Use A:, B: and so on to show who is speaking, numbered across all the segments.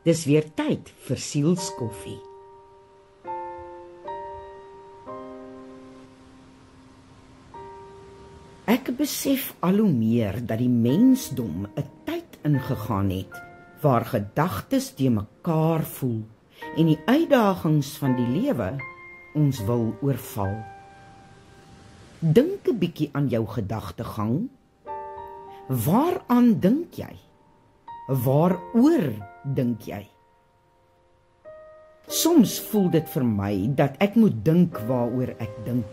A: Dis weer tyd vir sielskoffie. Ek besef al hoe meer dat die mensdom 'n tyd ingegaan het waar gedagtes te mekaar voel en die uitdagings van die lewe ons wil oorval. Dink 'n bietjie aan jou gedagtegang. Waaraan dink jy? Waaroor dink jy? Soms voel dit vir my dat ek moet dink waaroor ek dink,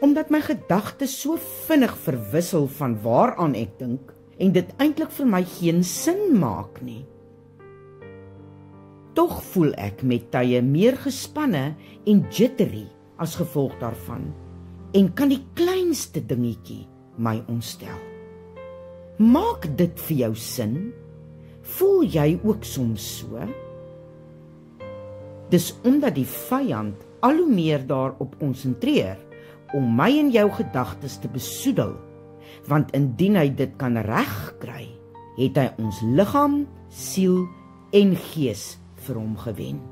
A: omdat my gedagtes so vinnig verwissel van waaraan ek dink en dit eintlik vir my geen sin maak nie. Tog voel ek met tye meer gespanne en jittery as gevolg daarvan en kan die kleinste dingetjie my ontstel. Maak dit vir jou sin? Voel jy ook soms so? Dis omdat die vyand al hoe meer daarop konsentreer om my en jou gedagtes te besoedel, want indien hy dit kan regkry, het hy ons liggaam, siel en gees vir hom gewen.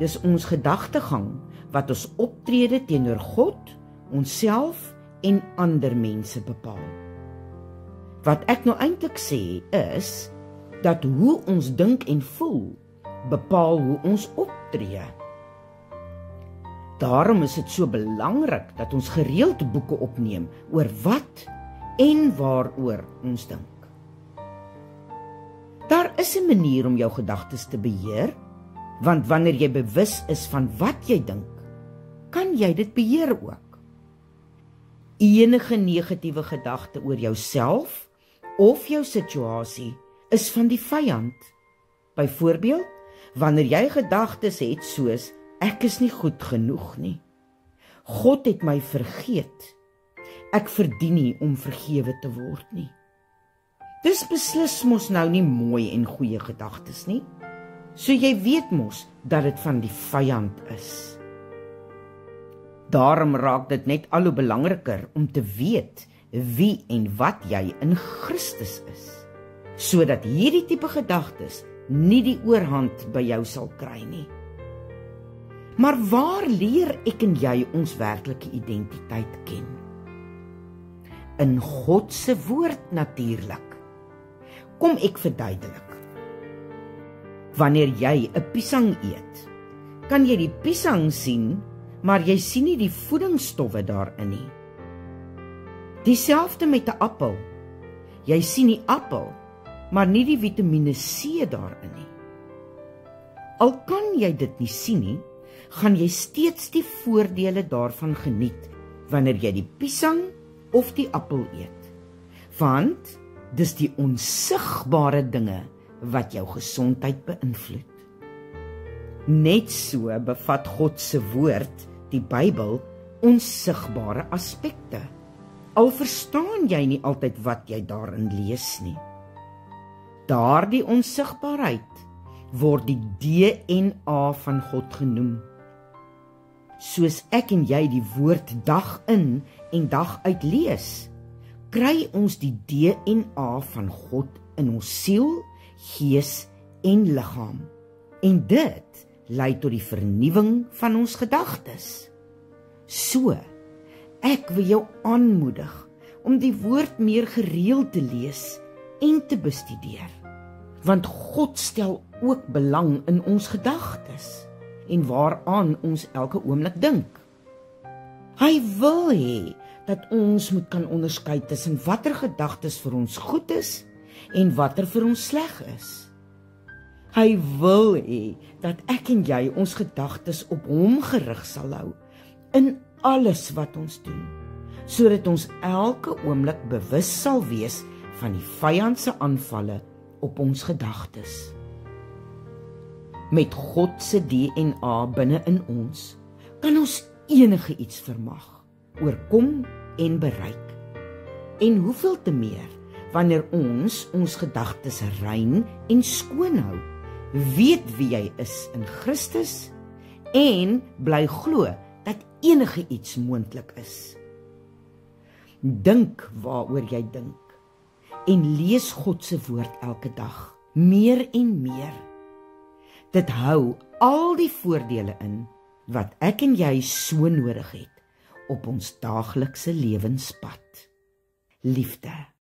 A: Dis ons gedagtegang wat ons optrede teenoor God, onsself en ander mense bepaal. Wat ek nou eintlik sê is, dat hoe ons dink en voel, bepaal hoe ons optree. Daarom is dit so belangrik dat ons gereeld boeke opneem oor wat en waaroor ons dink. Daar is 'n manier om jou gedagtes te beheer, want wanneer jy bewus is van wat jy dink, kan jy dit beheer ook. Enige negatiewe gedagte oor jouself of jou situasie is van die vyand. Byvoorbeeld, wanneer jy gedagtes het soos, ek is nie goed genoeg nie. God het my vergeet. Ek verdien nie om vergewe te word nie. Dis beslis mos nou nie mooi en goeie gedagtes nie. So jy weet mos dat dit van die vyand is. Daarom raak dit net al hoe belangriker om te weet wie en wat jy in Christus is, sodat hierdie tipe gedagtes nie die oorhand by jou sal kry nie. Maar waar leer ek en jy ons werklike identiteit ken? In God se woord natuurlik. Kom ek verduidelik. Wanneer jy 'n piesang eet, kan jy die piesang sien, maar jy sien nie die voedingsstowwe daarin nie. Dieselfde met 'n appel. Jy sien die appel, maar nie die Vitamiene C daarin nie. Al kan jy dit nie sien nie, gaan jy steeds die voordele daarvan geniet wanneer jy die piesang of die appel eet. Want dis die onsigbare dinge wat jou gesondheid beïnvloed. Net so bevat God se woord, die Bybel, onsigbare aspekte. Al verstaan jy nie altyd wat jy daarin lees nie. Daardie onsigbaarheid word die DNA van God genoem. Soos ek en jy die woord dag in en dag uit lees, kry ons die DNA van God in ons siel, gees en liggaam. En dit lei tot die vernuwing van ons gedagtes. So, ek wil jou aanmoedig om die woord meer gereeld te lees en te bestudeer, want God stel ook belang in ons gedagtes en waaraan ons elke oomblik dink. Hy wil hê dat ons moet kan onderskei tussen watter gedagtes vir ons goed is en watter vir ons sleg is. Hy wil hê dat ek en jy ons gedagtes op hom gerig sal hou in alles wat ons doen, sodat ons elke oomblik bewus sal wees van die vyand se aanvalle op ons gedagtes. Met God se DNA binne in ons, kan ons enige iets vermag, oorkom en bereik. En hoeveel te meer, wanneer ons gedagtes rein en skoon hou, weet wie jy is in Christus en bly glo dat enige iets moontlik is. Dink waaroor jy dink en lees God se woord elke dag meer en meer. Dit hou al die voordele in wat ek en jy so nodig het op ons daaglikse lewenspad. Liefde.